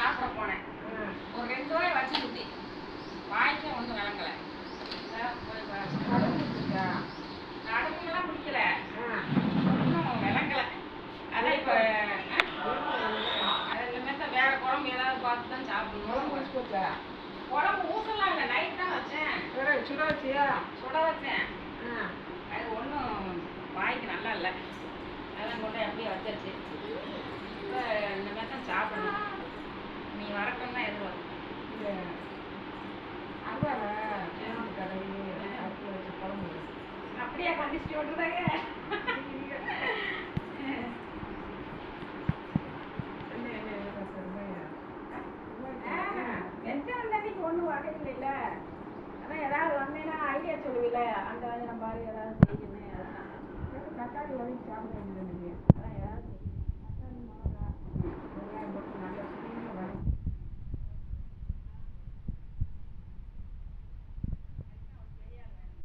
சாப்பிட போனேன். ஒரு 2 வாய் வச்சு குத்தி வாய்க்கே ஒன்றும் விளங்கலை. நடுவுலாம் பிடிக்கல, ஒன்றும் விளங்கலை. அதான் இப்போ அதுமாரி வேற குழம்பு ஏதாவது பார்த்து தான் சாப்பிடணும். குழம்பு ஊசலாம் இல்லை, நைட் தான் வச்சேன். சுட வச்சியா? சுட வச்சேன். அது ஒன்றும் வாய்க்கு நல்லா இல்லை. அதெல்லாம் கொண்டு அப்படியே வச்சாச்சு. இப்போ இந்த மாதிரி தான் சாப்பிடணும். நீ வரட்டும் தான் எதுவும் அப்படியே கண்டிச்சு விட்டுருதாங்க. எந்த வந்தன்னைக்கு ஒன்றும் வகையில் இல்லை. ஆனால் ஏதாவது வந்தேன்னா ஐடியா சொல்லுவில்ல, அந்த நம்ம ஏதாவது செய்யணும். தக்காளி வதக்கி சாப்பிட வேண்டியது.